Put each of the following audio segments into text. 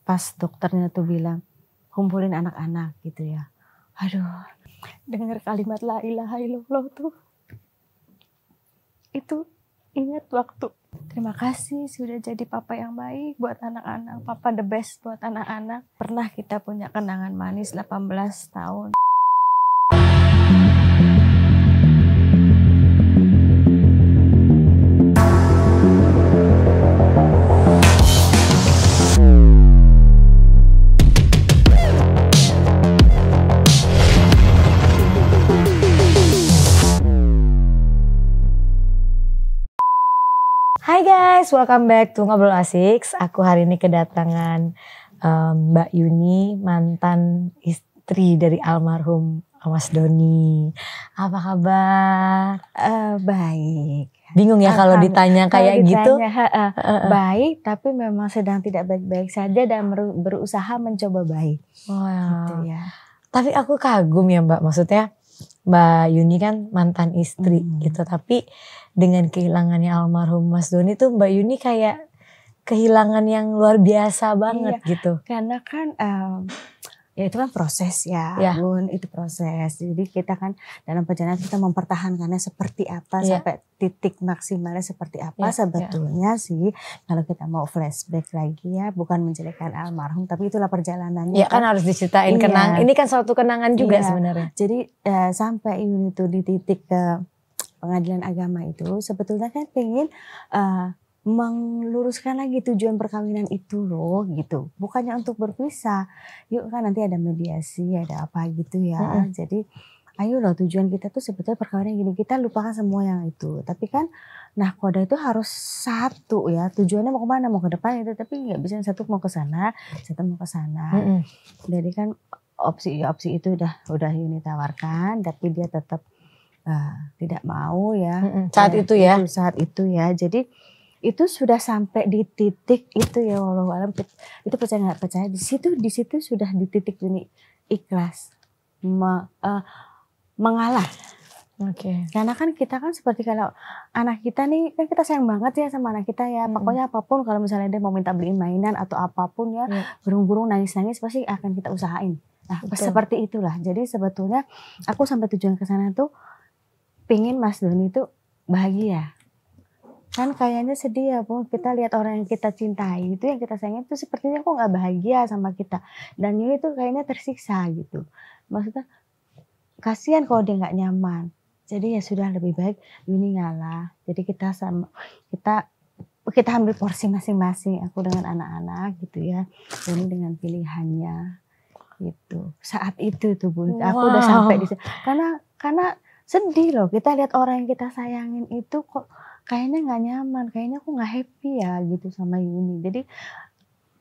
pas dokternya tuh bilang kumpulin anak-anak gitu ya. Aduh, dengar kalimat la ilaha illallah tuh, itu ingat waktu terima kasih sudah jadi papa yang baik buat anak-anak, papa the best buat anak-anak. Pernah kita punya kenangan manis 18 tahun. Hai guys, welcome back to Ngobrol Asik. Aku hari ini kedatangan Mbak Yuni, mantan istri dari almarhum Mas Doni. Apa kabar? Baik. Bingung ya kalau ditanya kayak gitu? Baik, tapi memang sedang tidak baik-baik saja dan berusaha mencoba baik. Wah. Gitu ya. Tapi aku kagum ya Mbak, maksudnya Mbak Yuni kan mantan istri gitu, tapi dengan kehilangannya almarhum Mas Doni tuh Mbak Yuni kayak kehilangan yang luar biasa banget gitu. Karena kan ya itu kan proses ya, Bun, itu proses. Jadi kita kan dalam perjalanan kita mempertahankannya seperti apa sampai titik maksimalnya seperti apa sebetulnya sih. Kalau kita mau flashback lagi ya, bukan menjelekkan almarhum, tapi itulah perjalanannya. Ya kan harus diceritain kenang. Ini kan suatu kenangan juga sebenarnya. Jadi sampai Yuni itu di titik ke pengadilan agama itu sebetulnya kan pengen meluruskan lagi tujuan perkawinan itu loh gitu. Bukannya untuk berpisah. Yuk kan nanti ada mediasi, ada apa gitu ya. Jadi ayo loh tujuan kita tuh sebetulnya perkawinan gini. Kita lupakan semua yang itu. Tapi kan nahkoda itu harus satu ya. Tujuannya mau kemana? Mau ke depan itu. Tapi gak bisa satu mau ke sana, satu mau ke sana. Jadi kan opsi itu udah Yuni tawarkan. Tapi dia tetap tidak mau ya. Saat itu ya. Saat itu ya. Jadi itu sudah sampai di titik itu ya, walau alam itu percaya nggak percaya di situ sudah di titik Yuni ikhlas mengalah. Karena kan kita kan seperti kalau anak kita nih kan kita sayang banget ya sama anak kita ya. Pokoknya apapun kalau misalnya dia mau minta beliin mainan atau apapun ya, gurung-gurung nangis-nangis pasti akan kita usahain. Nah seperti itulah. Jadi sebetulnya aku sampai tujuan ke sana tuh pingin Mas Doni itu bahagia. Kan kayaknya sedih ya Bu, kita lihat orang yang kita cintai itu, yang kita sayangin itu sepertinya kok gak bahagia sama kita. Dan Yuni tuh kayaknya tersiksa gitu. Maksudnya kasihan kalau dia gak nyaman. Jadi ya sudah lebih baik Yuni ngalah. Jadi kita ambil porsi masing-masing. Aku dengan anak-anak gitu ya. Yuni dengan pilihannya gitu. Saat itu tuh Bu, aku udah sampai di situ. Karena sedih loh kita lihat orang yang kita sayangin itu kok kayaknya nggak nyaman, kayaknya aku nggak happy ya gitu sama Yuni. Jadi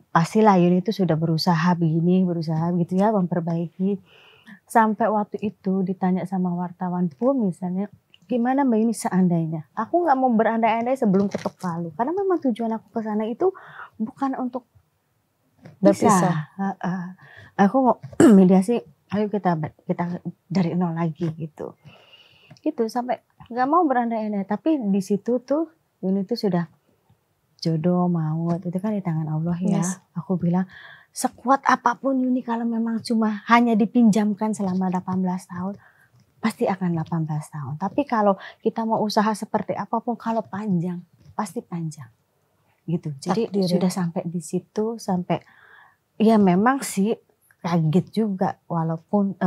pastilah Yuni itu sudah berusaha gitu ya memperbaiki. Sampai waktu itu ditanya sama wartawan pun misalnya, gimana Mbak Yuni seandainya? Aku nggak mau berandai-andai sebelum ketok palu, karena memang tujuan aku ke sana itu bukan untuk berpisah. Aku mau mediasi, ayo kita dari nol lagi gitu. Gitu sampai nggak mau berandai-andai, tapi di situ tuh Yuni tuh sudah jodoh maut itu kan di tangan Allah ya. Aku bilang sekuat apapun Yuni kalau memang cuma hanya dipinjamkan selama 18 tahun pasti akan 18 tahun. Tapi kalau kita mau usaha seperti apapun kalau panjang pasti panjang gitu. Jadi sudah sampai di situ, sampai ya memang sih kaget juga walaupun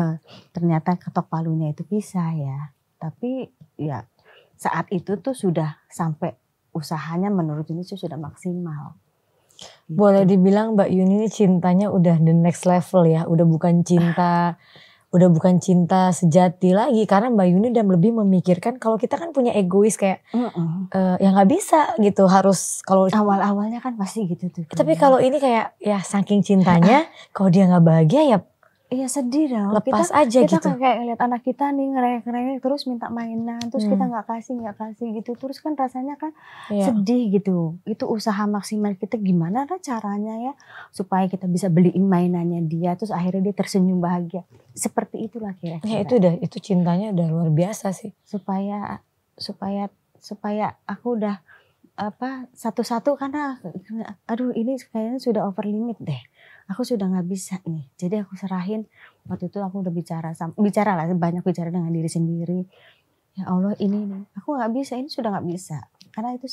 ternyata ketok palunya itu pisah ya. Tapi ya saat itu tuh sudah sampai usahanya menurut Yuni sudah maksimal. Gitu. Boleh dibilang Mbak Yuni ini cintanya udah the next level ya. Udah bukan cinta sejati lagi. Karena Mbak Yuni udah lebih memikirkan kalau kita kan punya egois kayak ya nggak bisa gitu. Harus kalau awal-awalnya kan pasti gitu tuh. Tapi kalau ini kayak ya saking cintanya kalau dia nggak bahagia ya iya sedih dong. Lepas aja kita gitu. Kayak ngeliat anak kita nih ngerengek terus minta mainan. Terus kita gak kasih gitu. Terus kan rasanya kan sedih gitu. Itu usaha maksimal kita gimana lah caranya ya. Supaya kita bisa beliin mainannya dia. Terus akhirnya dia tersenyum bahagia. Seperti itulah kira-kira. Ya itu cintanya udah luar biasa sih. Supaya aku udah satu-satu karena aduh ini kayaknya sudah over limit deh. aku sudah nggak bisa nih. Jadi aku serahin, waktu itu aku udah bicara lah, banyak bicara dengan diri sendiri. Ya Allah ini nih, aku nggak bisa, ini sudah nggak bisa. Karena itu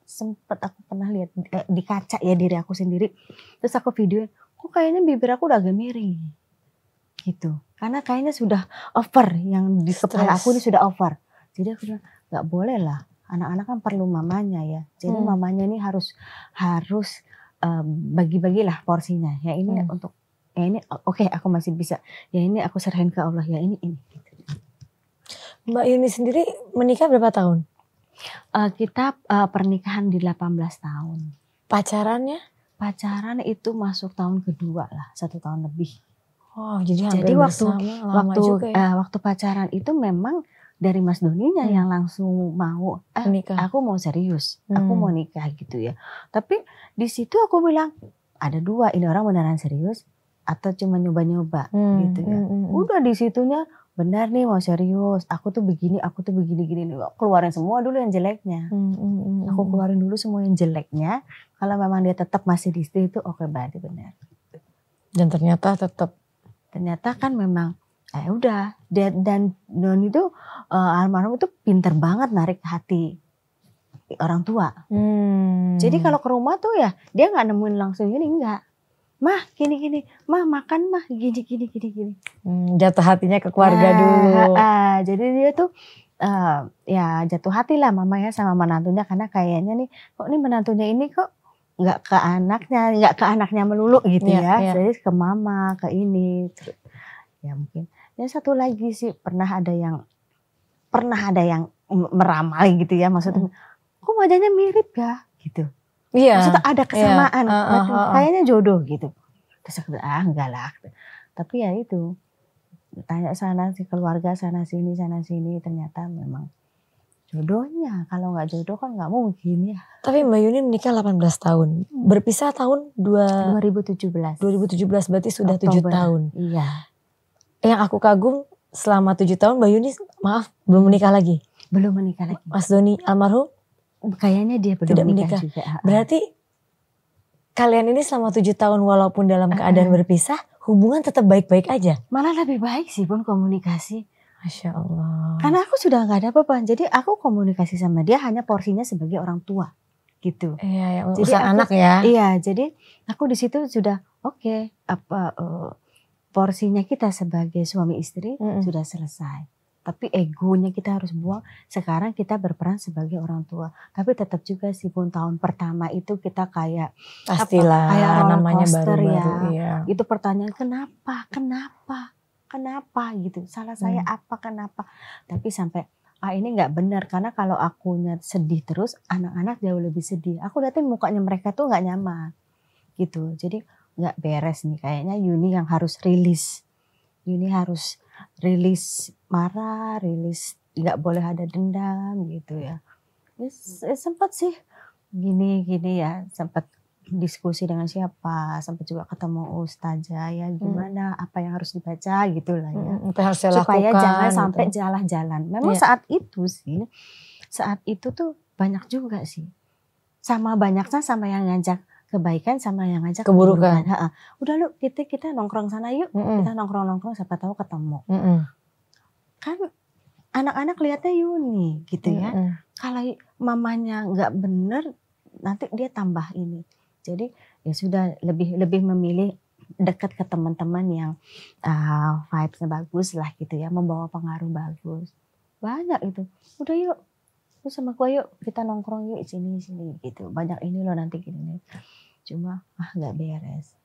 sempat aku pernah lihat di kaca ya diri aku sendiri. Terus aku videoin, kok kayaknya bibir aku udah agak miring gitu. Karena kayaknya sudah over, yang di kepala aku ini sudah over. Jadi aku bilang nggak boleh lah, anak-anak kan perlu mamanya ya. Jadi mamanya ini harus bagi-bagilah porsinya. Ya ini untuk, ya ini oke, aku masih bisa. Ya ini aku serahin ke Allah, ya ini. Mbak Yuni sendiri menikah berapa tahun? Kita pernikahan di 18 tahun. Pacarannya? Pacaran itu masuk tahun kedua lah, 1 tahun lebih. Oh, jadi hampir bersama lama juga ya. Waktu pacaran itu memang dari Mas Doninya yang langsung mau, aku mau serius, aku mau nikah gitu ya. Tapi di situ aku bilang, ada 2, ini orang beneran serius atau cuma nyoba-nyoba gitu ya. Udah di situnya benar nih mau serius, aku tuh begini gini. Keluarin semua dulu yang jeleknya. Aku keluarin dulu semua yang jeleknya. Kalau memang dia tetap masih di situ, oke, berarti benar. Dan ternyata kan memang udah, dan Doni itu almarhum itu pinter banget narik hati orang tua. Jadi kalau ke rumah tuh ya dia nggak nemuin langsung gini, enggak. Mah gini, mah makan mah gini. Jatuh hatinya ke keluarga dulu. Jadi dia tuh ya jatuh hati lah mama ya sama menantunya, karena kayaknya nih kok nih menantunya ini kok nggak ke anaknya melulu gitu ya. Jadi ke mama, ke ini. Ya mungkin. Dan satu lagi sih pernah ada yang meramal gitu ya, maksudnya kok wajahnya mirip ya gitu. Iya. Maksudnya ada kesamaan, kayaknya jodoh gitu. Terus aku bilang enggak lah. Tapi ya itu, tanya sana si keluarga sana sini, ternyata memang jodohnya. Kalau nggak jodoh kan nggak mungkin ya. Tapi Mbak Yuni menikah 18 tahun. Berpisah tahun 2017. 2017 berarti sudah Oktober. 7 tahun. Iya. Yang aku kagum selama 7 tahun Mbak Yuni belum menikah lagi. Belum menikah lagi. Mas Doni almarhum? Kayaknya dia belum menikah juga. Berarti kalian ini selama 7 tahun walaupun dalam keadaan berpisah, hubungan tetap baik-baik aja? Malah lebih baik sih pun komunikasi. Masya Allah. Karena aku sudah gak ada beban. Jadi aku komunikasi sama dia hanya porsinya sebagai orang tua gitu. Iya, yang urusan anak ya. Iya, jadi aku di situ sudah oke, porsinya kita sebagai suami istri sudah selesai. Tapi egonya kita harus buang. Sekarang kita berperan sebagai orang tua. Tapi tetap juga sih pun tahun pertama itu kita kayak pastilah kayak namanya baru-baru ya. Iya. Itu pertanyaan kenapa gitu. Salah saya apa, kenapa. Tapi sampai ini nggak benar, karena kalau akunya sedih terus, anak-anak jauh lebih sedih. Aku liatin mukanya mereka tuh nggak nyaman gitu. Jadi nggak beres nih, kayaknya Yuni yang harus rilis. Yuni harus rilis marah, rilis nggak boleh ada dendam gitu ya. Sempat sih gini ya, sempat diskusi dengan siapa, sampai juga ketemu ustazah ya, gimana apa yang harus dibaca gitulah ya. Supaya jangan sampai jalan-jalan. Memang saat itu tuh banyak juga sih. Sama banyaknya sama yang ngajak kebaikan sama yang ngajak keburukan. Udah lu kita nongkrong sana yuk. Kita nongkrong siapa tahu ketemu. Kan anak-anak lihatnya Yuni gitu ya. Kalau mamanya nggak bener nanti dia tambah ini. Jadi ya sudah lebih memilih dekat ke teman-teman yang vibes-nya bagus lah gitu ya, membawa pengaruh bagus. Banyak itu. Udah yuk, lu sama gue yuk kita nongkrong yuk sini gitu. Banyak ini loh nanti gini. Cuma nggak beres.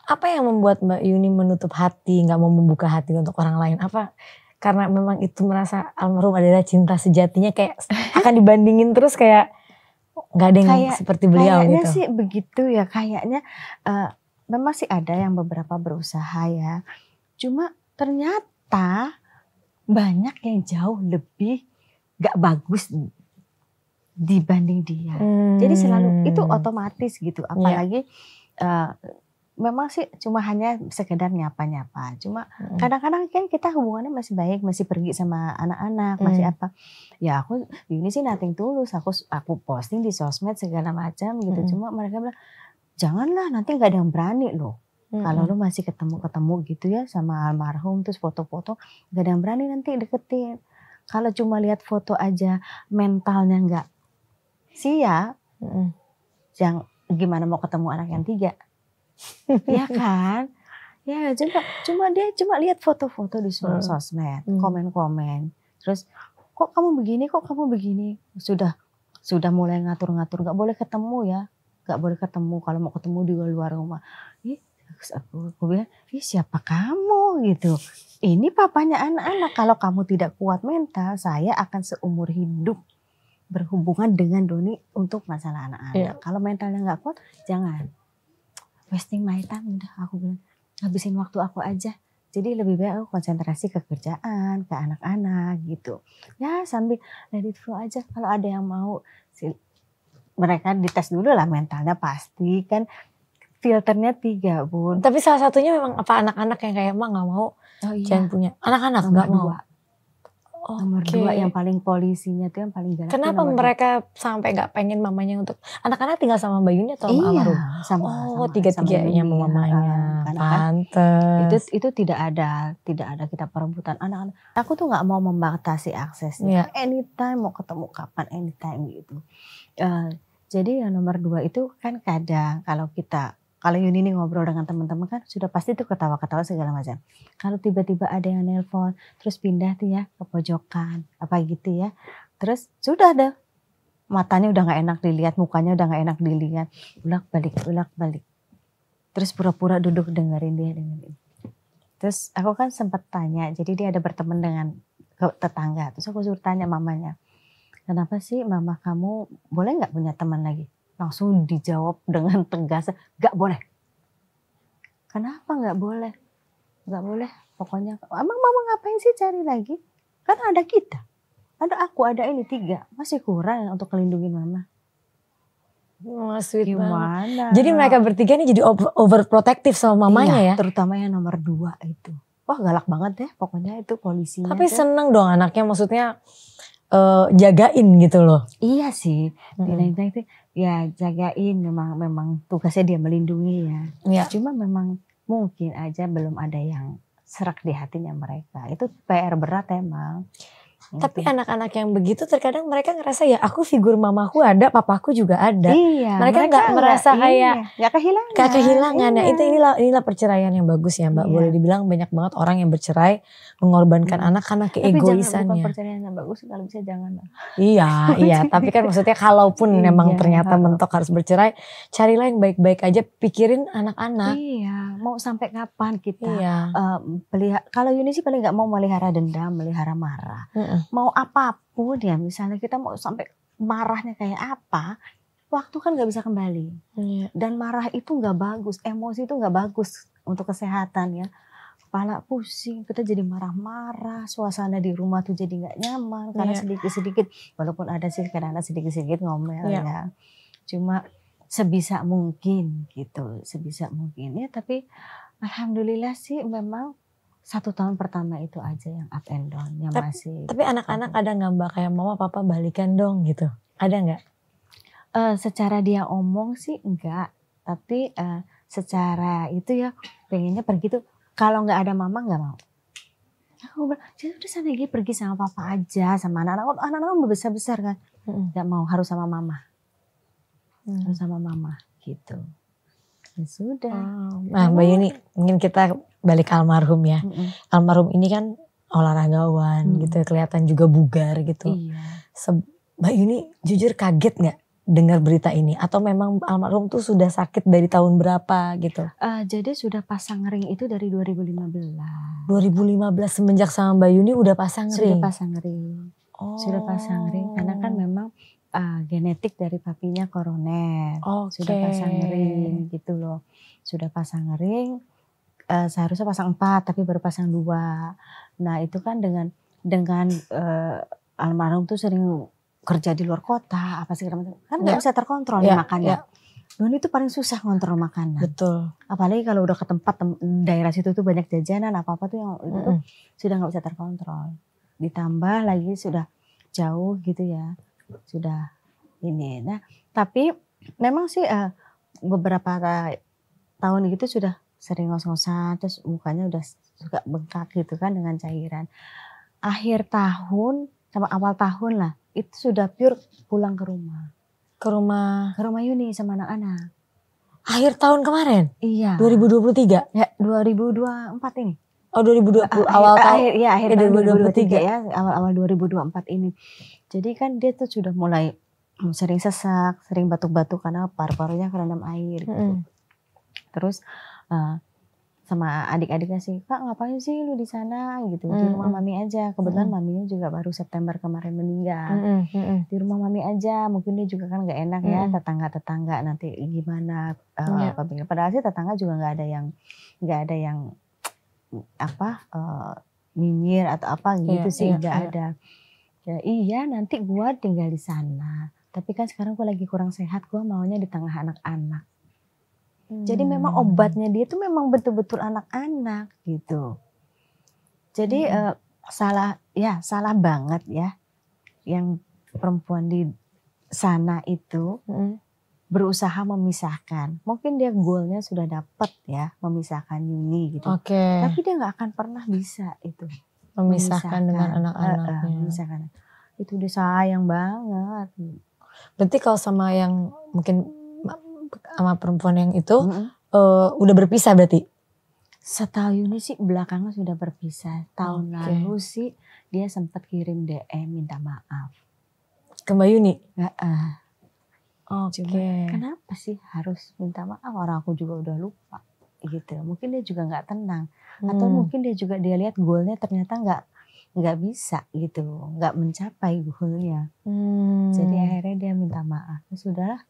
Apa yang membuat Mbak Yuni menutup hati, nggak mau membuka hati untuk orang lain? Apa karena memang itu merasa almarhum adalah cinta sejatinya, kayak akan dibandingin terus kayak nggak ada yang seperti beliau kayaknya gitu? Kayaknya sih begitu ya, kayaknya memang sih ada yang beberapa berusaha ya. Cuma ternyata banyak yang jauh lebih gak bagus dibanding dia. Jadi selalu itu otomatis gitu. Apalagi memang sih cuma hanya sekedar nyapa-nyapa. Cuma kadang-kadang kan kita hubungannya masih baik, masih pergi sama anak-anak, masih apa. Ya ini sih nothing tulus. Aku posting di sosmed segala macam gitu. Cuma mereka bilang janganlah nanti nggak ada yang berani loh. Kalau Mm-mm. lu masih ketemu-ketemu gitu ya sama almarhum terus foto-foto, gak ada yang berani nanti deketin. Kalau cuma lihat foto aja mentalnya nggak siap, Mm-mm. yang gimana mau ketemu anak yang 3, ya kan? Ya cuma dia cuma lihat foto-foto di sosmed, komen-komen, terus kok kamu begini, sudah mulai ngatur-ngatur, nggak boleh ketemu ya, nggak boleh ketemu, kalau mau ketemu di luar rumah. Ih, terus aku bilang, ih siapa kamu gitu? Ini papanya anak-anak, kalau kamu tidak kuat mental, saya akan seumur hidup berhubungan dengan Doni untuk masalah anak-anak. Kalau mentalnya nggak kuat, jangan. Wasting my time, udah aku bilang, habisin waktu aku aja. Jadi lebih baik aku konsentrasi ke kerjaan, ke anak-anak gitu. Ya sambil let it flow aja. Kalau ada yang mau, mereka dites dulu lah mentalnya, pasti kan filternya 3 Bun. Tapi salah satunya memang apa anak-anak yang kayak emang nggak mau, jangan punya anak-anak nggak mau. Nomor 2 yang paling polisinya tuh yang paling galak. Kenapa mereka sampai nggak pengen mamanya untuk anak-anak tinggal sama Mbak Yuni atau almarhum? Sama tiga-tiganya sama mamanya. Pantes. Itu tidak ada kita perebutan anak-anak. Aku tuh nggak mau membatasi aksesnya. Anytime mau ketemu kapan, anytime gitu. Jadi yang nomor 2 itu kan kadang kalau Yuni ini ngobrol dengan teman-teman kan sudah pasti tuh ketawa-ketawa segala macam. Kalau tiba-tiba ada yang nelpon, terus pindah tuh ya ke pojokan, apa gitu ya. Terus sudah ada, matanya udah nggak enak dilihat, mukanya udah nggak enak dilihat, ulak-balik. Terus pura-pura duduk dengerin dia. Terus aku kan sempat tanya, jadi dia ada berteman dengan tetangga. Terus aku suruh tanya mamanya, kenapa sih mama kamu boleh nggak punya teman lagi? Langsung dijawab dengan tegas, gak boleh. Kenapa gak boleh? Gak boleh, pokoknya. Emang mama ngapain sih cari lagi? Kan ada kita. Ada aku, ada ini 3. Masih kurang untuk melindungi mama. Sweet gimana? Jadi mereka bertiga ini jadi overprotective sama mamanya ya? Terutama yang nomor 2 itu. Wah galak banget ya, pokoknya itu polisinya. Tapi seneng dong anaknya, maksudnya jagain gitu loh. Iya sih, itu ya jagain, memang tugasnya dia melindungi ya. Cuma memang mungkin aja belum ada yang serak di hatinya mereka. Itu PR berat emang. Tapi anak-anak yang begitu terkadang mereka ngerasa ya aku figur mamaku ada, papaku juga ada. Iya, mereka nggak merasa kayak nggak kehilangan. Nah itu inilah perceraian yang bagus ya Mbak. Boleh dibilang banyak banget orang yang bercerai mengorbankan anak karena keegoisannya. Bukan perceraian yang bagus, kalau bisa jangan. Iya. Tapi kan maksudnya kalaupun memang ternyata mentok harus bercerai, carilah yang baik-baik aja, pikirin anak-anak. Iya, mau sampai kapan kita kalau Yuni sih paling nggak mau melihara dendam, melihara marah. Mau apapun ya, misalnya kita mau sampai marahnya kayak apa, waktu kan nggak bisa kembali. Dan marah itu nggak bagus, emosi itu nggak bagus untuk kesehatan ya. Kepala pusing, kita jadi marah-marah, suasana di rumah tuh jadi nggak nyaman karena sedikit-sedikit, walaupun ada sih kadang-kadang sedikit-sedikit ngomel ya. Cuma sebisa mungkin gitu, sebisa mungkin ya. Tapi alhamdulillah sih memang 1 tahun pertama itu aja yang up and down, yang masih. Tapi anak-anak ada nggak Mbak kayak mama papa balikan dong gitu? Ada nggak? Secara dia omong sih enggak, tapi secara itu ya pengennya pergi tuh kalau nggak ada mama nggak mau. Aku bilang, jadi udah sana pergi sama papa aja, sama anak-anak. Anak-anak udah besar-besar kan, nggak mau, harus sama mama, harus sama mama gitu. Ya sudah. Nah Mbak Yuni, mungkin kita balik ke almarhum ya. Almarhum ini kan olahragawan gitu, kelihatan juga bugar gitu. Mbak Yuni jujur kaget nggak dengar berita ini? Atau memang almarhum tuh sudah sakit dari tahun berapa gitu? Jadi sudah pasang ring itu dari 2015. 2015 semenjak sama Mbak Yuni udah pasang ring? Sudah pasang ring. Sudah pasang ring karena kan memang genetik dari papinya koroner. Sudah pasang ring gitu loh. Sudah pasang ring. Seharusnya pasang 4 tapi baru pasang 2. Nah itu kan dengan almarhum tuh sering kerja di luar kota apa segala macam, kan nggak bisa terkontrol makannya. Doni itu paling susah ngontrol makanan. Betul. Apalagi kalau udah ke tempat daerah situ tuh banyak jajanan apa tuh yang itu tuh sudah nggak bisa terkontrol. Ditambah lagi sudah jauh gitu ya, sudah ini. Nah tapi memang sih beberapa tahun gitu sudah sering ngos-ngosan, terus mukanya udah suka bengkak gitu kan dengan cairan. Akhir tahun sama awal tahun lah, itu sudah pure pulang ke rumah. Ke rumah Ke rumah Yuni sama anak-anak. akhir tahun kemarin? Iya. 2023? Ya 2024 ini. Oh 2020 awal tahun. Akhir tahun 2023 ya, awal 2024 ini. Jadi kan dia tuh sudah mulai sering sesak, sering batuk-batuk karena paru-parunya kerendam air gitu. Terus sama adik-adiknya sih, Kak ngapain sih lu di sana gitu, di rumah mami aja. Kebetulan maminya juga baru September kemarin meninggal. Di rumah mami aja, mungkin dia juga kan gak enak ya, tetangga-tetangga nanti gimana. Padahal sih tetangga juga gak ada yang apa nyinyir atau apa gitu sih, gak ada. Ya, iya nanti gua tinggal di sana, tapi kan sekarang gua lagi kurang sehat, gua maunya di tengah anak-anak. Jadi memang obatnya dia tuh memang betul-betul anak-anak gitu. Jadi salah banget ya yang perempuan di sana itu berusaha memisahkan. Mungkin dia goalnya sudah dapat ya, memisahkan Yuni gitu. Tapi dia nggak akan pernah bisa itu memisahkan dengan anak-anaknya. Memisahkan. Itu udah sayang banget. Berarti kalau sama yang mungkin sama perempuan yang itu udah berpisah berarti? Setahu Yuni sih belakangan sudah berpisah. Tahun lalu sih dia sempat kirim DM minta maaf ke Mbak Yuni. Cuma kenapa sih harus minta maaf, orang aku juga udah lupa gitu. Mungkin dia juga nggak tenang atau mungkin dia lihat goalnya ternyata nggak bisa gitu, nggak mencapai goalnya. Jadi akhirnya dia minta maaf. Ya sudahlah.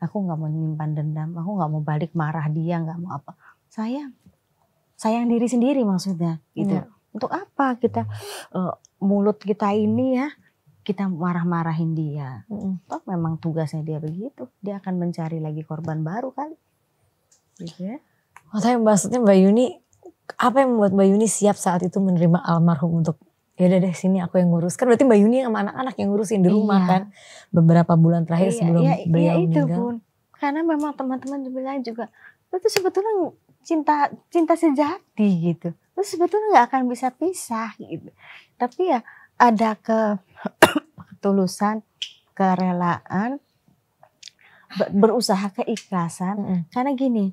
Aku nggak mau menyimpan dendam, aku nggak mau balik marah dia, nggak mau apa. Sayang diri sendiri maksudnya gitu. Untuk apa kita mulut kita ini ya kita marah-marahin dia. Toh memang tugasnya dia begitu, dia akan mencari lagi korban baru kali. Gitu ya. Tapi maksudnya Mbak Yuni, apa yang membuat Mbak Yuni siap saat itu menerima almarhum untuk ya udah deh sini aku yang ngurus. Kan berarti Mbak Yuni sama anak-anak yang ngurusin di rumah kan beberapa bulan terakhir sebelum beliau meninggal. Itu pun karena memang teman-teman bilang juga itu sebetulnya cinta sejati gitu. Itu sebetulnya nggak akan bisa pisah gitu. Tapi ya ada ketulusan, kerelaan, berusaha keikhlasan. Karena gini,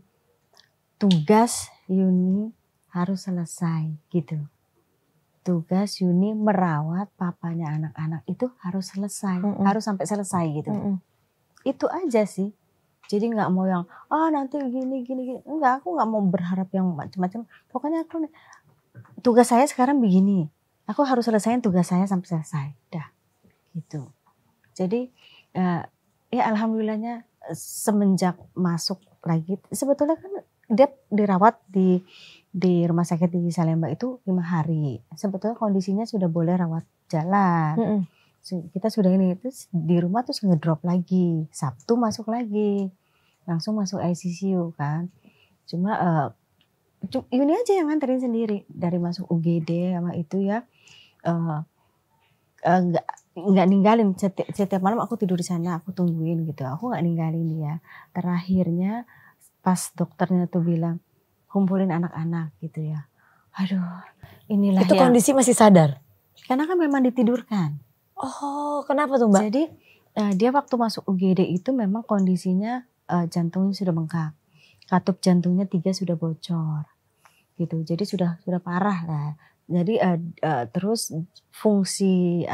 tugas Yuni harus selesai gitu. Tugas Yuni merawat papanya anak-anak itu harus selesai, harus sampai selesai gitu. Itu aja sih. Jadi nggak mau yang nanti gini. Enggak, aku nggak mau berharap yang macam-macam. Pokoknya tugas saya sekarang begini. Aku harus selesaiin tugas saya sampai selesai. Dah, gitu. Jadi ya alhamdulillahnya semenjak masuk lagi, sebetulnya kan dia dirawat di rumah sakit di Salemba itu 5 hari. Sebetulnya kondisinya sudah boleh rawat jalan. Kita sudah ini terus di rumah terus ngedrop lagi. Sabtu masuk lagi. Langsung masuk ICU kan. Cuma Yuni aja yang nganterin sendiri dari masuk UGD sama itu ya. Nggak ninggalin setiap malam aku tidur di sana, aku tungguin gitu. Aku nggak ninggalin dia. Terakhirnya pas dokternya tuh bilang kumpulin anak-anak gitu ya. Aduh, inilah itu kondisi masih sadar? Karena kan memang ditidurkan. Oh, kenapa tuh Mbak? Jadi dia waktu masuk UGD itu memang kondisinya jantungnya sudah bengkak. Katup jantungnya 3 sudah bocor. Gitu. Jadi sudah parah lah. Jadi terus fungsi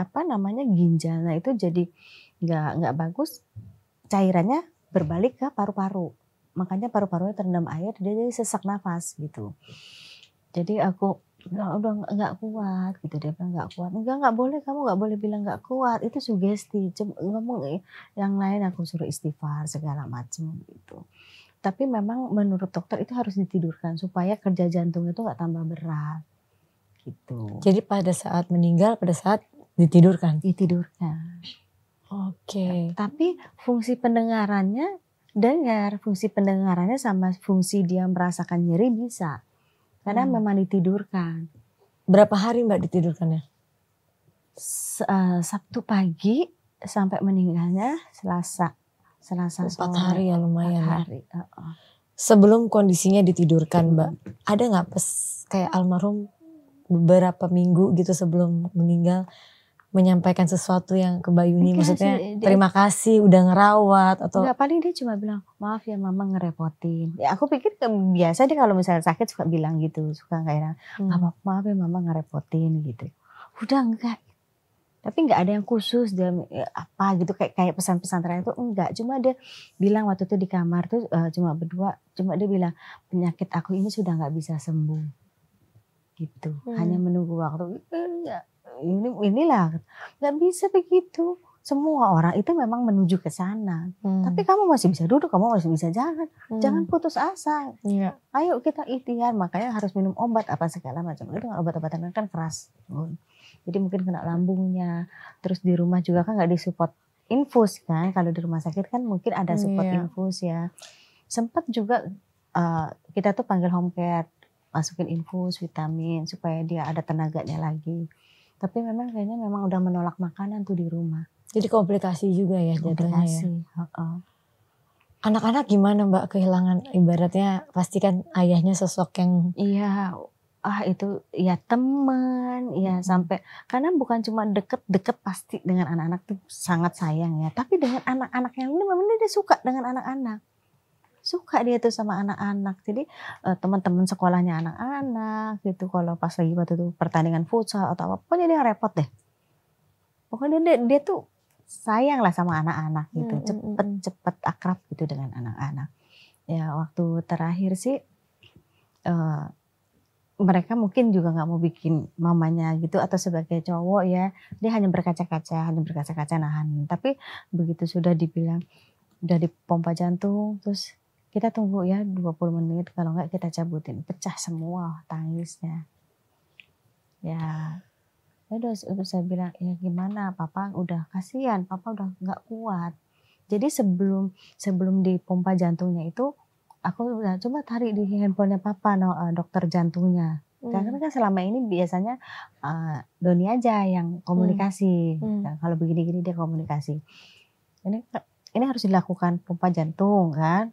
ginjalnya itu jadi nggak bagus. Cairannya berbalik ke paru-paru. Makanya paru-parunya terendam air, dia jadi sesak nafas gitu. Jadi aku udah nggak kuat gitu, dia bilang nggak kuat. Nggak boleh, kamu nggak boleh bilang nggak kuat, itu sugesti. Ngomong yang lain aku suruh istighfar segala macam gitu. Tapi memang menurut dokter itu harus ditidurkan supaya kerja jantung itu nggak tambah berat gitu. Jadi pada saat meninggal, pada saat ditidurkan? Ditidurkan. Oke. Tapi fungsi pendengarannya fungsi pendengarannya sama fungsi dia merasakan nyeri bisa. Karena memang ditidurkan. Berapa hari Mbak ditidurkannya? Sabtu pagi sampai meninggalnya Selasa Selasa 4 sore. hari ya 4 lumayan ya. hari. Sebelum kondisinya ditidurkan Mbak, ada nggak kayak almarhum beberapa minggu gitu sebelum meninggal menyampaikan sesuatu yang ke Mbak Yuni, Enggak maksudnya sih, terima kasih udah ngerawat atau enggak, paling dia cuma bilang maaf ya mama ngerepotin. Ya aku pikir biasa dia kalau misalnya sakit suka bilang gitu, suka kayak maaf ya mama ngerepotin gitu. Udah enggak. Tapi enggak ada yang khusus dia apa gitu kayak pesan-pesan terakhir itu enggak. Cuma dia bilang waktu itu di kamar tuh cuma berdua, cuma dia bilang penyakit aku ini sudah enggak bisa sembuh. Gitu. Hanya menunggu waktu. Inilah enggak bisa begitu. Semua orang itu memang menuju ke sana. Tapi kamu masih bisa duduk, kamu masih bisa jalan. Jangan putus asa. Iya. Ayo kita ikhtiar, makanya harus minum obat apa segala macam. Itu obat-obatan kan keras. Jadi mungkin kena lambungnya. Terus di rumah juga kan nggak disupport infus kan. Kalau di rumah sakit kan mungkin ada support infus ya. Sempat juga kita tuh panggil home care, masukin infus, vitamin supaya dia ada tenaganya lagi. Tapi memang kayaknya memang udah menolak makanan tuh di rumah. Jadi komplikasi juga ya jatuhnya ya. Anak-anak gimana Mbak kehilangan, ibaratnya pasti kan ayahnya sosok yang iya itu ya teman ya sampai karena bukan cuma deket pasti dengan anak-anak tuh sangat sayang ya, tapi dengan anak-anak yang ini memang dia suka dengan anak-anak, suka dia tuh sama anak-anak. Jadi teman-teman sekolahnya anak-anak gitu, kalau pas lagi waktu itu pertandingan futsal atau apa, pokoknya dia repot deh. Pokoknya dia tuh sayang lah sama anak-anak gitu, cepet akrab gitu dengan anak-anak. Ya waktu terakhir sih mereka mungkin juga nggak mau bikin mamanya gitu atau sebagai cowok ya, dia hanya berkaca-kaca nahan. Tapi begitu sudah dibilang udah dipompa jantung, terus kita tunggu ya 20 menit, kalau nggak kita cabutin, pecah semua tangisnya. Ya udah saya bilang ya gimana, papa udah kasihan, papa udah nggak kuat. Jadi sebelum dipompa jantungnya itu aku udah coba tarik di handphonenya papa dokter jantungnya. Karena kan selama ini biasanya Doni aja yang komunikasi. Nah, kalau begini-gini dia komunikasi. Ini harus dilakukan pompa jantung kan.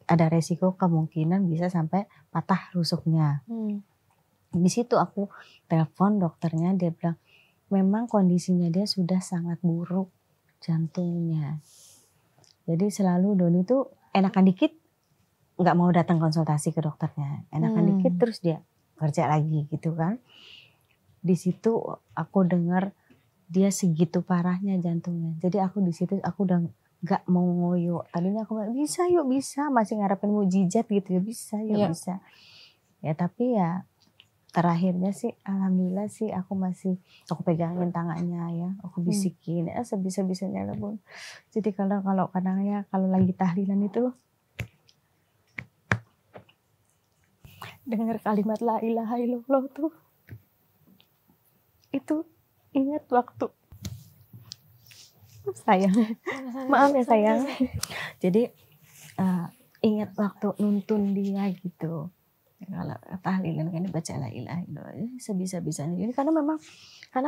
Ada resiko kemungkinan bisa sampai patah rusuknya. Di situ aku telepon dokternya, dia bilang memang kondisinya dia sudah sangat buruk jantungnya. Jadi selalu Doni tuh enakan dikit nggak mau datang konsultasi ke dokternya, enakan dikit terus dia kerja lagi gitu kan. Di situ aku dengar dia segitu parahnya jantungnya. Jadi aku di situ aku udah nggak mau ngoyo. Tadinya aku bilang bisa yuk bisa, masih ngarepin mujizat gitu ya, bisa yuk bisa. Ya tapi ya terakhirnya sih alhamdulillah sih aku pegangin tangannya ya, aku bisikin ya sebisa-bisanya lah Bun. Jadi kalau kadang ya kalau lagi tahlilan itu dengar kalimat la ilaha illallah tuh, itu ingat waktu sayang, maaf ya sayang. Jadi ingat waktu nuntun dia gitu. Kalau tahlilan kan baca la ilaha illallah sebisa-bisanya. Jadi karena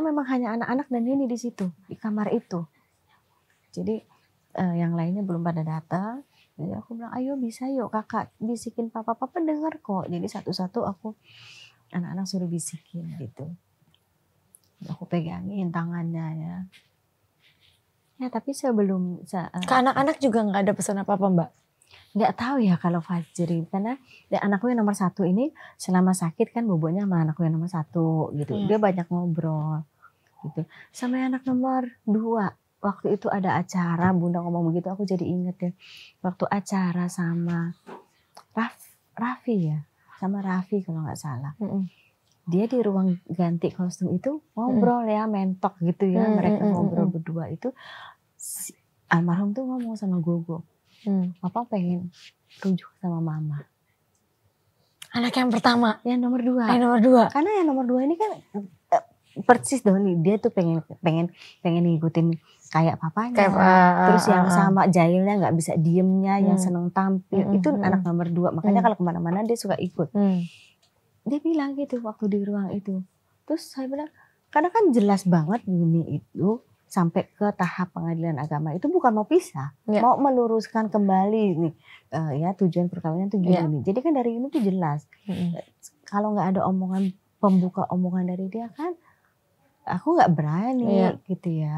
memang hanya anak-anak dan ini di situ di kamar itu. Jadi yang lainnya belum pada datang. Jadi aku bilang ayo bisa yuk kakak bisikin papa dengar kok. Jadi satu-satu aku anak-anak suruh bisikin gitu. Aku pegangin tangannya ya. Ya tapi sebelum ke anak-anak juga nggak ada pesan apa-apa Mbak? Nggak tahu ya kalau Fajri, karena anakku yang nomor 1 ini selama sakit kan bobonya sama anakku yang nomor 1 gitu. Dia banyak ngobrol gitu. Sama anak nomor 2 waktu itu ada acara, Bunda ngomong begitu aku jadi inget ya. Waktu acara sama Raffi ya, sama Raffi kalau nggak salah. Dia di ruang ganti kostum itu ngobrol ya, mentok gitu ya. Mereka ngobrol berdua itu. Almarhum tuh ngomong sama Gogo, papa pengen rujuk sama mama. Anak yang pertama? Yang nomor 2. Yang nomor 2? Karena yang nomor 2 ini kan persis Doni, dia tuh pengen ngikutin kayak papanya. Terus yang sama jahilnya nggak bisa diemnya, yang seneng tampil, itu anak nomor 2. Makanya kalau kemana-mana dia suka ikut. Dia bilang gitu waktu di ruang itu. Terus saya bilang, karena kan jelas banget Yuni itu sampai ke tahap pengadilan agama itu bukan mau pisah, Ya. mau meluruskan kembali nih ya tujuan perkawinan itu Ya. gini. Jadi kan dari ini tuh jelas. Kalau nggak ada omongan pembuka omongan dari dia kan, aku nggak berani gitu ya.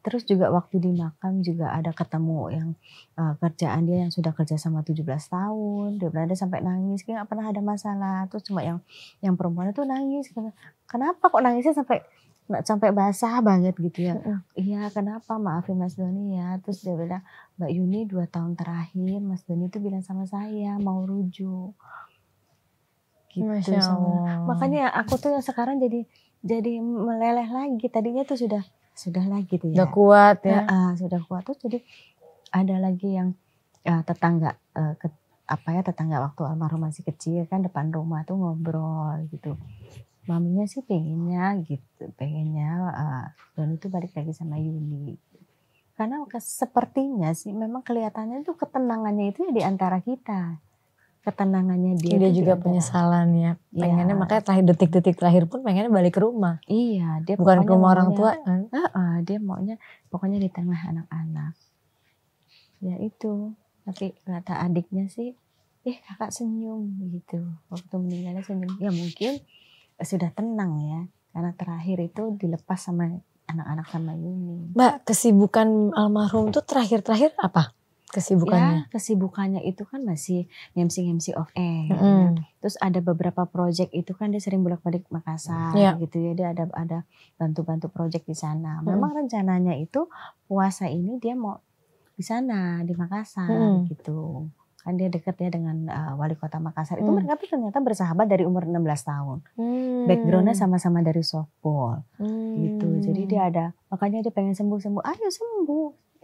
Terus juga waktu di makam juga ada ketemu yang kerjaan dia yang sudah kerja sama 17 tahun, dia berada sampai nangis, kayak nggak pernah ada masalah. Terus cuma yang perempuan itu nangis, kenapa kok nangisnya sampai basah banget gitu ya? Iya kenapa, maafin Mas Doni ya. Terus dia bilang, Mbak Yuni 2 tahun terakhir Mas Doni itu bilang sama saya mau rujuk. Gitu. Masya Allah. Makanya aku tuh yang sekarang jadi meleleh lagi. Tadinya tuh sudah lah gitu ya. Udah kuat ya. Sudah kuat. Terus jadi ada lagi yang tetangga tetangga waktu almarhum masih kecil kan depan rumah tuh ngobrol gitu. Maminya sih pengennya dan itu balik lagi sama Yuni. Karena sepertinya sih memang kelihatannya tuh ketenangannya itu ya di antara kita. Ketenangannya dia juga penyesalan ya. Pengennya makanya detik-detik terakhir pun pengennya balik ke rumah. Iya, dia bukan ke rumah orang tua kan. Dia maunya pokoknya di tengah anak-anak. Ya itu. Tapi kata adiknya sih, kakak senyum gitu. Waktu meninggalnya senyum. Ya mungkin sudah tenang ya. Karena terakhir itu dilepas sama anak-anak sama Yuni. Mbak, kesibukan almarhum tuh terakhir-terakhir apa? Kesibukannya? Ya, kesibukannya itu kan masih MC off air. Ya. Terus ada beberapa project itu kan dia sering bolak-balik Makassar gitu ya. Dia ada bantu-bantu project di sana. Memang rencananya itu puasa ini dia mau di sana di Makassar gitu. Kan dia deket ya dengan wali kota Makassar. Itu mereka tuh ternyata bersahabat dari umur 16 tahun. Backgroundnya sama-sama dari softball gitu. Jadi dia makanya dia pengen sembuh. Ayo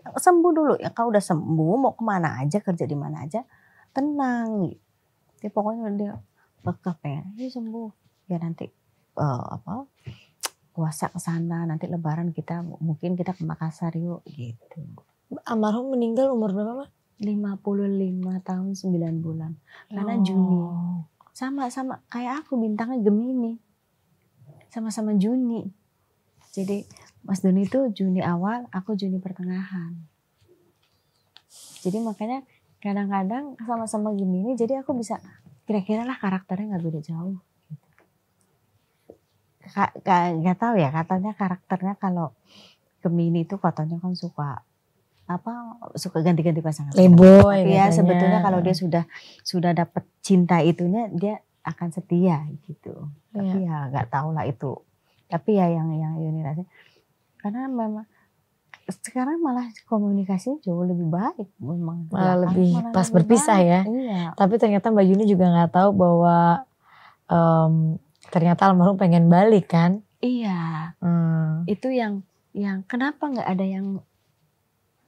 sembuh dulu ya, kalau udah sembuh mau kemana aja, kerja di mana aja tenang. Dia pokoknya dia pengen sembuh ya nanti puasa ke sana, nanti lebaran mungkin kita ke Makassar yuk gitu. Almarhum meninggal umur berapa, Mbak? 55 tahun 9 bulan. Karena Juni. Sama kayak aku, bintangnya Gemini. Sama-sama Juni. Jadi Mas Doni itu Juni awal, aku Juni pertengahan. Jadi makanya kadang-kadang sama-sama Gemini, jadi aku bisa kira-kira lah karakternya nggak beda jauh. Nggak tahu ya, katanya karakternya kalau Gemini itu katanya kan suka ganti-ganti pasangan. Playboy. Tapi ya sebetulnya kalau dia sudah dapat cinta itunya, dia akan setia gitu. Tapi ya nggak tahu lah itu. Tapi ya yang Yuni rasa, karena memang sekarang malah komunikasi jauh lebih baik, memang malah lebih pas berpisah ya. Iya. Tapi ternyata Mbak Yuni juga nggak tahu bahwa ternyata almarhum pengen balik kan. Iya. Itu yang kenapa nggak ada yang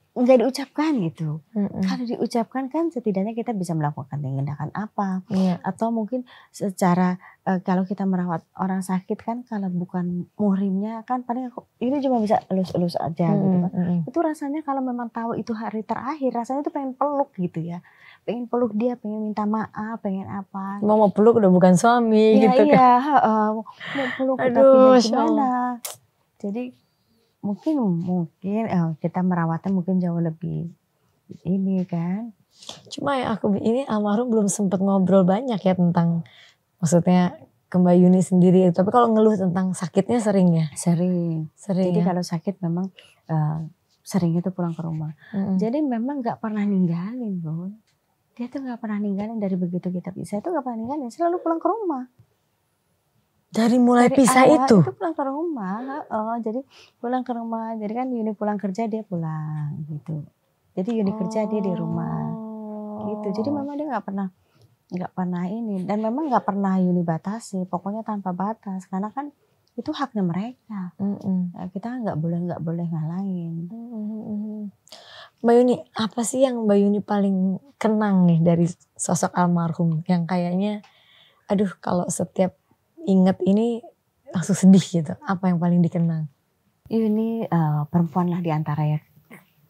nggak diucapkan gitu. Kalau diucapkan kan setidaknya kita bisa melakukan tindakan apa. Atau mungkin secara kalau kita merawat orang sakit kan, kalau bukan muhrimnya kan paling ini cuma bisa elus-elus aja gitu kan. Itu rasanya kalau memang tahu itu hari terakhir, rasanya tuh pengen peluk gitu ya. Pengen peluk dia, pengen minta maaf, pengen apa. Mau peluk udah bukan suami gitu kan. Iya, mau peluk tapi gimana. Jadi mungkin kita merawatnya mungkin jauh lebih ini kan. Cuma ya ini almarhum belum sempat ngobrol banyak ya tentang, maksudnya ke Mbak Yuni sendiri. Tapi kalau ngeluh tentang sakitnya sering ya? Sering. Jadi ya? Kalau sakit memang sering itu pulang ke rumah. Jadi memang gak pernah ninggalin, Bun. Dia tuh gak pernah ninggalin dari begitu kita pisah itu gak pernah ninggalin. Selalu pulang ke rumah. Dari pisah awal itu pulang ke rumah. Jadi pulang ke rumah. Jadi kan Yuni pulang kerja, dia pulang gitu. Jadi Yuni kerja, dia di rumah gitu. Jadi memang dia nggak pernah ini, dan memang nggak pernah Yuni batasi. Pokoknya tanpa batas, karena kan itu haknya mereka. Kita nggak boleh ngalangin. Mbak Yuni, apa sih yang Mbak Yuni paling kenang nih dari sosok almarhum yang kayaknya, aduh kalau setiap ingat ini langsung sedih gitu? Apa yang paling dikenang? Yuni perempuan lah diantara ya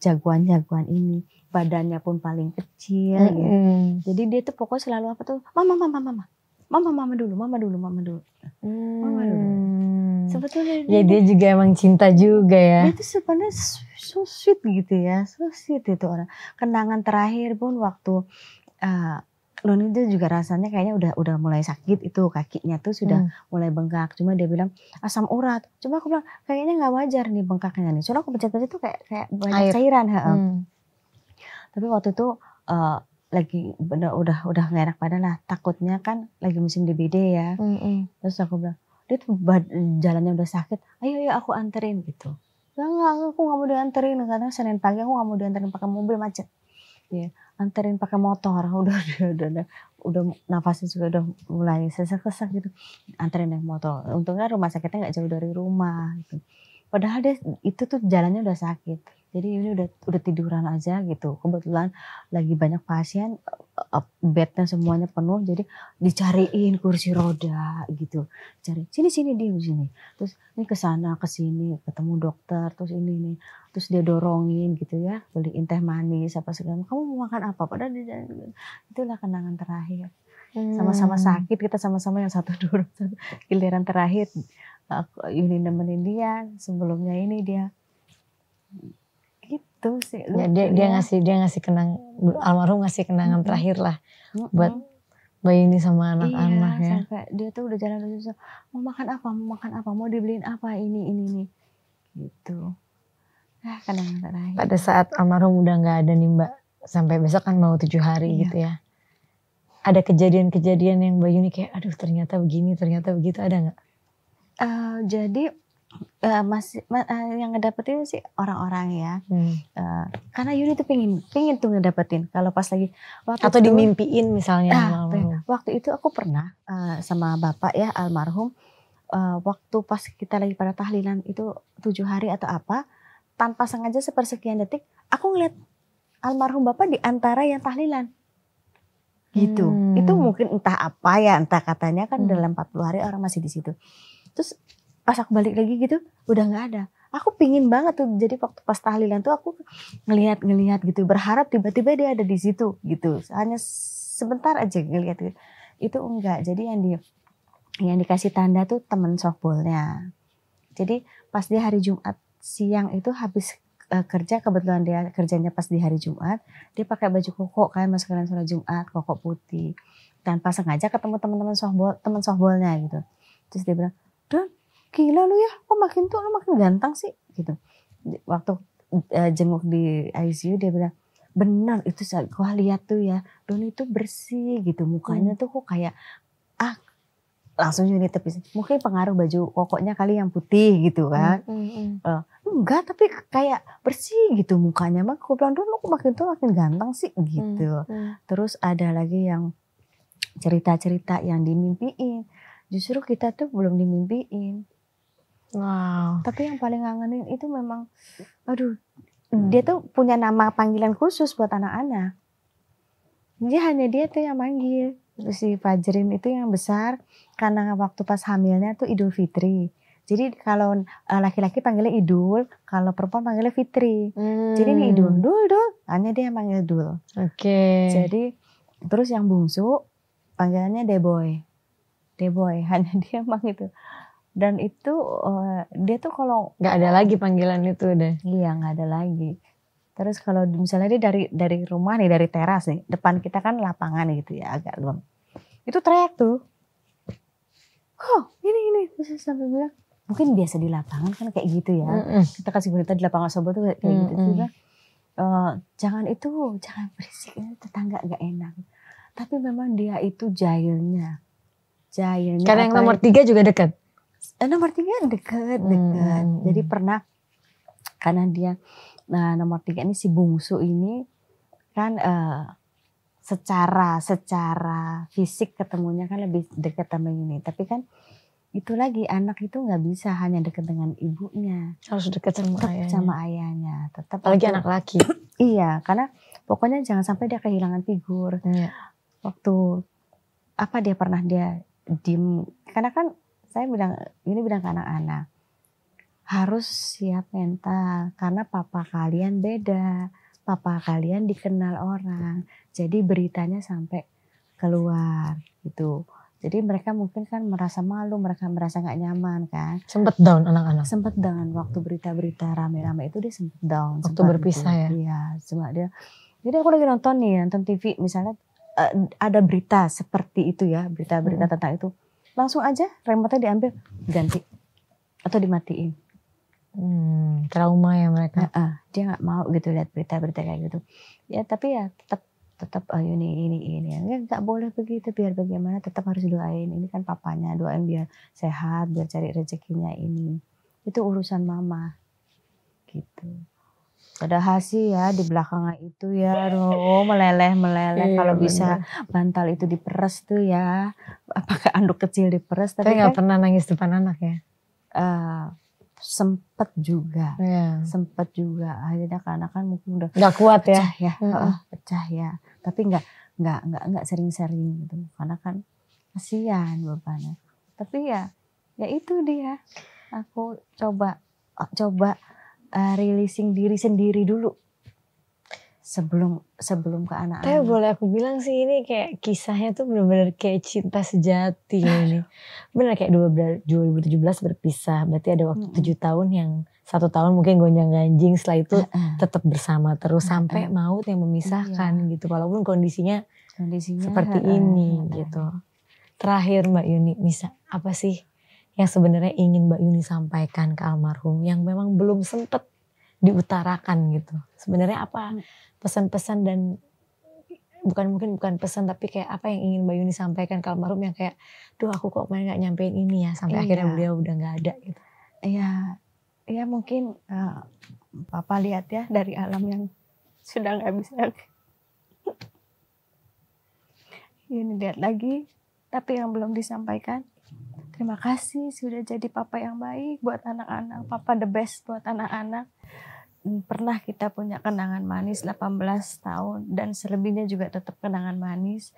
jagoan-jagoan ini. Badannya pun paling kecil ya. Jadi dia tuh pokoknya selalu apa tuh, mama dulu. Sebetulnya Ya dia juga emang cinta juga ya. dia tuh sebenarnya so sweet gitu ya, so sweet itu orang. Kenangan terakhir pun waktu Noni itu juga rasanya kayaknya udah mulai sakit itu kakinya tuh sudah mulai bengkak. Cuma dia bilang asam urat. Cuma aku bilang kayaknya nggak wajar nih bengkaknya nih. Soalnya aku pencet-pencet tuh kayak banyak Air. cairan. Tapi waktu itu lagi bener udah nggak enak badan lah. Takutnya kan lagi musim DBD ya. Terus aku bilang dia tuh jalannya udah sakit. Ayo aku anterin gitu. Enggak, aku nggak mau dianterin karena Senin pagi aku nggak mau dianterin pakai mobil macet. Ya, anterin pakai motor, udah nafasnya juga udah mulai sesak-sesak gitu, anterin naik motor. Untungnya rumah sakitnya nggak jauh dari rumah gitu. Padahal dia itu tuh jalannya udah sakit, jadi ini udah tiduran aja gitu. Kebetulan lagi banyak pasien, bednya semuanya penuh, jadi dicariin kursi roda gitu, cari sini di sini, terus ini kesana kesini ketemu dokter, terus ini nih. Terus dia dorongin gitu ya, beliin teh manis apa segala. Kamu mau makan apa? Padahal dia itulah kenangan terakhir. Sama-sama sakit, kita sama-sama yang satu dorong, giliran terakhir Yuni nemenin dia, sebelumnya ini dia gitu sih. Ya, dia ngasih almarhum ngasih kenangan terakhir lah buat Mbak Yuni sama anak-anak ya. Sampai dia tuh udah jalan susah. Mau makan apa? Mau dibeliin apa? Ini gitu. Kenangan terakhir. Pada saat almarhum udah nggak ada nih Mbak, sampai besok kan mau 7 hari gitu ya. Ada kejadian-kejadian yang Mbak Yuni kayak, aduh ternyata begini, ternyata begitu, ada nggak? Jadi yang ngedapetin sih orang-orang ya. Karena Yuni tuh pingin tuh ngedapetin. Kalau pas lagi atau itu, dimimpiin misalnya. Waktu itu aku pernah sama bapak ya almarhum. Waktu pas kita lagi pada tahlilan itu 7 hari atau apa, tanpa sengaja sepersekian detik aku ngeliat almarhum bapak di antara yang tahlilan gitu. Itu mungkin entah apa ya, entah katanya kan dalam 40 hari orang masih di situ. Terus pas aku balik lagi gitu udah nggak ada. Aku pingin banget tuh, jadi waktu pas tahlilan tuh aku ngelihat gitu, berharap tiba-tiba dia ada di situ gitu. Hanya sebentar aja ngelihat gitu. Itu enggak. Jadi yang dikasih tanda tuh temen softballnya. Jadi pas dia hari Jumat siang itu habis kerja, kebetulan dia kerjanya pas di hari Jumat, dia pakai baju koko kan, maskeran sholat Jumat, koko putih. Tanpa sengaja ketemu teman-teman teman softballnya gitu. Terus dia bilang, "Don, gila lu ya, kok makin tua lu makin ganteng sih?" gitu. Waktu jenguk di ICU dia bilang, "Benar itu gua lihat tuh ya, Don itu bersih gitu, mukanya tuh kok kayak langsung Yuni tepis. Mungkin pengaruh baju kokonya kali yang putih gitu kan." Enggak, tapi kayak bersih gitu mukanya. Mak aku bilang, "Don lu makin tua makin ganteng sih," gitu. Terus ada lagi yang cerita-cerita yang dimimpiin. Justru kita tuh belum dimimpiin. Wow. Tapi yang paling ngangenin itu memang, aduh, dia tuh punya nama panggilan khusus buat anak-anak. Jadi hanya dia tuh yang manggil. Terus si Fajrin itu yang besar, karena waktu pas hamilnya tuh Idul Fitri. Jadi kalau laki-laki panggilnya Idul, kalau perempuan panggilnya Fitri. Jadi ini Idul, Dul, hanya dia yang panggil Dul. Jadi terus yang bungsu panggilannya Deboy, hanya dia emang itu. Dan itu dia tuh kalau nggak ada lagi panggilan itu deh. Iya, nggak ada lagi. Terus kalau misalnya dia dari rumah nih, dari teras nih, depan kita kan lapangan gitu ya, agak luang. Itu teriak tuh, ini terus sampai bilang, mungkin biasa di lapangan kan kayak gitu ya. Kita kasih berita di lapangan sobat tuh kayak gitu juga. Jangan berisik, tetangga gak enak. Tapi memang dia itu jahilnya. Karena yang nomor 3 juga dekat. Nomor 3 dekat. Jadi pernah, karena dia nomor 3 ini si bungsu ini kan secara fisik ketemunya kan lebih dekat sama ini. Tapi kan itu lagi, anak itu nggak bisa hanya dekat dengan ibunya, harus dekat sama ayahnya. Tetap apalagi anak laki. Iya, karena pokoknya jangan sampai dia kehilangan figur. Waktu dia pernah dia diem, karena kan saya bilang ke anak-anak harus siap mental, karena papa kalian beda, papa kalian dikenal orang, jadi beritanya sampai keluar gitu. Jadi mereka mungkin kan merasa malu, mereka merasa nggak nyaman kan. Sempet down anak-anak. Sempet down waktu berita-berita rame-rame itu dia sempet down. Waktu berpisah ya. Iya, cuma dia. Jadi aku lagi nonton TV misalnya ada berita seperti itu ya, berita-berita tentang itu. Langsung aja remote-nya diambil, ganti atau dimatiin. Trauma ya mereka. Dia nggak mau gitu lihat berita-berita kayak gitu. Ya tapi ya tetap ini ya nggak boleh begitu, biar bagaimana tetap harus doain, ini kan papanya, doain biar sehat, biar cari rezekinya, ini itu urusan mama gitu. Padahal sih ya di belakangnya itu ya meleleh kalau bisa bantal itu diperes tuh ya, apakah anduk kecil diperes, tapi nggak kan, pernah nangis depan anak ya. Sempet juga akhirnya karena kan mungkin udah nggak kuat pecah pecah ya, tapi nggak sering-sering gitu karena kan kasihan bebannya. Tapi ya itu dia, aku coba releasing diri sendiri dulu sebelum ke anak-anak. Tapi boleh aku bilang sih ini kayak kisahnya tuh benar-benar kayak cinta sejati ini. Benar kayak 2017 berpisah, berarti ada waktu 7 tahun yang 1 tahun mungkin gonjang-ganjing, setelah itu tetap bersama terus sampai maut yang memisahkan gitu. Walaupun kondisinya seperti ini gitu. Terakhir Mbak Yuni, apa sih yang sebenarnya ingin Mbak Yuni sampaikan ke almarhum yang memang belum sempet diutarakan gitu? Sebenarnya apa pesan-pesan, dan bukan pesan tapi kayak apa yang ingin Mbak Yuni sampaikan ke almarhum yang kayak, duh aku kok kemarin gak nyampein ini ya, sampai akhirnya beliau udah gak ada gitu. Ya mungkin Papa lihat ya dari alam yang sudah gak bisa ini lihat lagi, tapi yang belum disampaikan, terima kasih sudah jadi papa yang baik buat anak-anak, papa the best buat anak-anak. Pernah kita punya kenangan manis 18 tahun dan selebihnya juga tetap kenangan manis.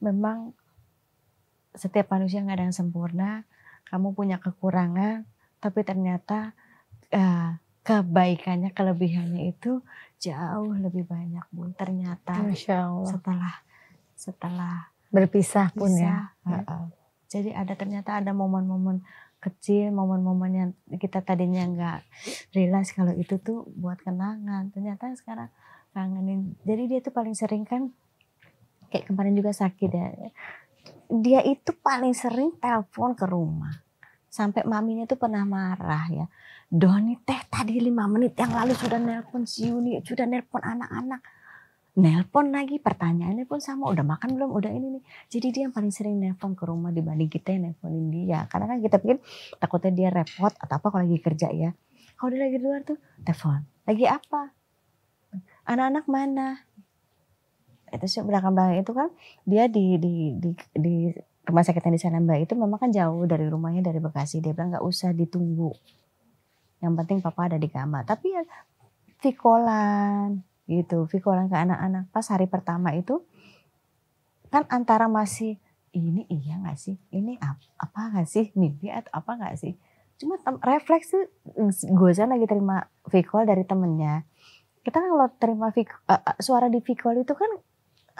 Memang setiap manusia nggak ada yang sempurna, kamu punya kekurangan, tapi ternyata kebaikannya, kelebihannya itu jauh lebih banyak, Bu. Ternyata Masya Allah. setelah berpisah pun ya. Jadi ternyata ada momen-momen kecil, momen-momen yang kita tadinya nggak realize kalau itu tuh buat kenangan. Ternyata sekarang kangenin. Jadi dia tuh paling sering kan, kayak kemarin juga sakit ya. Dia itu paling sering telepon ke rumah. Sampai maminya tuh pernah marah ya. Doni teh tadi 5 menit yang lalu sudah nelpon si Yuni, sudah nelpon anak-anak. Nelpon lagi, pertanyaannya pun sama, udah makan belum, udah ini nih. Jadi dia yang paling sering nelpon ke rumah dibanding kita yang nelponin dia. Karena kan kita pikir takutnya dia repot atau apa kalau lagi kerja ya. Kalau dia lagi di luar tuh telepon, lagi apa? Anak-anak mana? Itu sih belakang-belakang itu kan dia di rumah sakit yang di sana Mbak itu memang kan jauh dari rumahnya, dari Bekasi. Dia bilang nggak usah ditunggu. Yang penting papa ada di kamar. Tapi ya vikolan gitu, vikolan ke anak-anak. Pas hari pertama itu kan antara masih ini iya nggak sih, ini apa nggak sih, mimpi atau apa nggak sih. Cuma refleks tuh, gue lagi terima vikol dari temennya. Kita kan kalau terima suara di vikol itu kan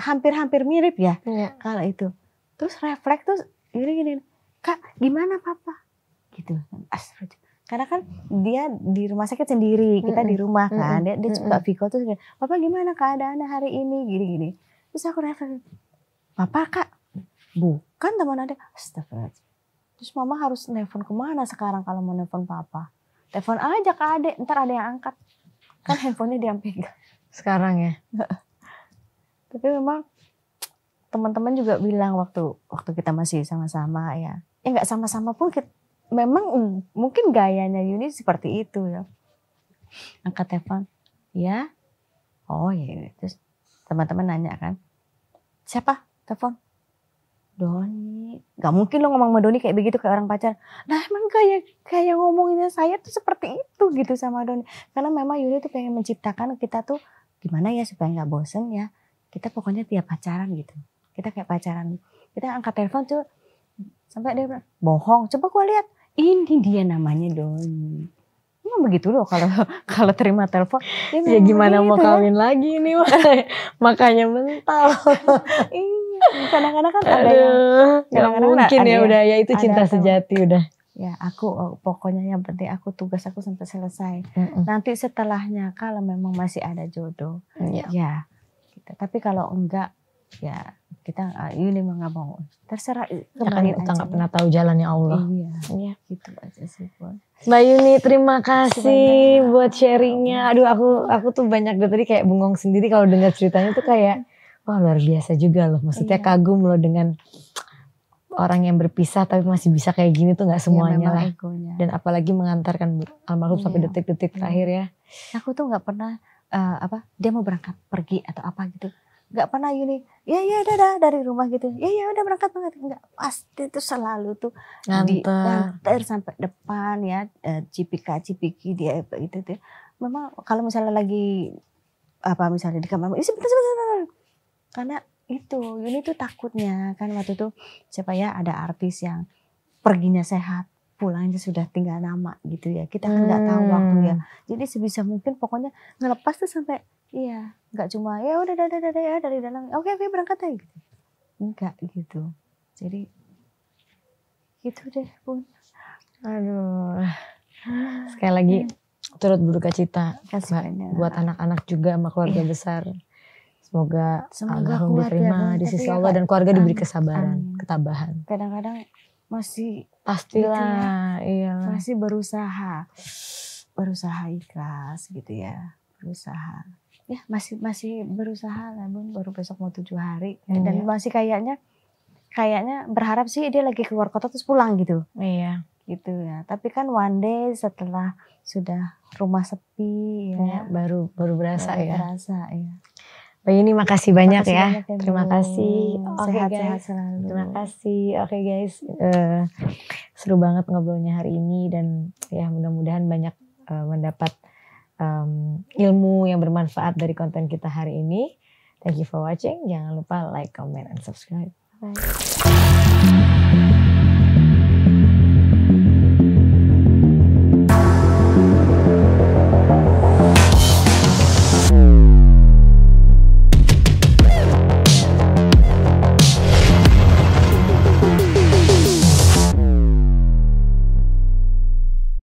hampir mirip ya. Kalau itu. Terus refleks tuh gini, Kak gimana papa? Gitu. Karena kan dia di rumah sakit sendiri, kita di rumah kan. Dia suka Viko tuh, papa gimana keadaannya hari ini, gini. Terus aku refleks, papa Kak, bukan teman ada. Astagfirullah. Terus mama harus nelpon kemana sekarang kalau mau nelpon papa? Telepon aja ke adek, ntar ada yang angkat. Kan handphonenya dia yang pegang. Sekarang ya. Tapi memang teman-teman juga bilang waktu kita masih sama-sama ya. Ya nggak sama-sama pun memang mungkin gayanya Yuni seperti itu ya. Angkat telepon, ya, oh ya. Terus teman-teman nanya kan, siapa telepon? Doni. Gak mungkin lo ngomong sama Doni kayak begitu kayak orang pacaran. Nah emang kayak ngomonginnya saya tuh seperti itu gitu sama Doni. Karena memang Yuni tuh pengen menciptakan kita tuh gimana ya supaya nggak bosen ya. Kita pokoknya tiap pacaran gitu. Kita kayak pacaran. Kita angkat telepon tuh sampai dia bilang, bohong. Coba gue lihat. Ini dia namanya Doni. Emang begitu loh kalau terima telepon. Ya gimana mau kawin lagi nih makanya mental. Iya. Kadang-kadang kan ada yang Nggak kadang-kadang mungkin ada ya yang- udah ya itu ada cinta atau- sejati udah. Ya aku pokoknya yang penting aku tugas aku sampai selesai. Nanti setelahnya kalau memang masih ada jodoh, Iya. ya kita. Tapi kalau enggak, ya kita ini mah nggak mau. Terserah Ya kan kembali kita aja. nggak pernah tahu jalannya Allah. Iya, gitu aja sih Bun. Mbak Yuni terima kasih Sebenarnya. buat sharingnya. Aduh aku tuh banyak dari tadi kayak bengong sendiri kalau dengar ceritanya tuh kayak wah luar biasa juga loh. Maksudnya Iya. kagum loh dengan orang yang berpisah tapi masih bisa kayak gini tuh nggak semuanya Ya, lah. egonya. Dan apalagi mengantarkan almarhum sampai Iya. detik-detik Iya. terakhir ya. Aku tuh nggak pernah dia mau berangkat pergi atau apa gitu. Nggak pernah Yuni. Ya udah dari rumah gitu. Ya udah berangkat banget. Nggak, pasti tuh selalu tuh nganter sampai depan ya. Cipiki dia itu tuh. Memang kalau misalnya lagi misalnya di kamar, sebentar. Karena itu Yuni tuh takutnya kan waktu itu siapa ya ada artis yang perginya sehat pulangnya sudah tinggal nama gitu ya, kita kan nggak tahu waktu ya, jadi sebisa mungkin pokoknya ngelepas tuh sampai nggak cuma ya udah ya dari dalam oke berangkat aja gitu, enggak gitu, jadi gitu deh Bun. Aduh, sekali lagi turut berduka cita buat anak-anak juga sama keluarga besar. Semoga almarhum diterima di sisi Allah dan keluarga diberi kesabaran, ketabahan. Kadang-kadang masih pastilah, gitu ya, masih berusaha ikhlas gitu ya, berusaha. Ya masih berusaha lah Bun, baru besok mau 7 hari dan masih kayaknya berharap sih dia lagi keluar kota terus pulang gitu. Iya. Gitu ya. Tapi kan one day setelah sudah rumah sepi ya, baru berasa ya. Terasa ya. Mbak Yuni makasih banyak ya. Terima kasih. Sehat-sehat selalu. Terima kasih. Oke guys, seru banget ngobrolnya hari ini dan ya mudah-mudahan banyak mendapat ilmu yang bermanfaat dari konten kita hari ini. Thank you for watching. Jangan lupa like, comment, and subscribe. Bye.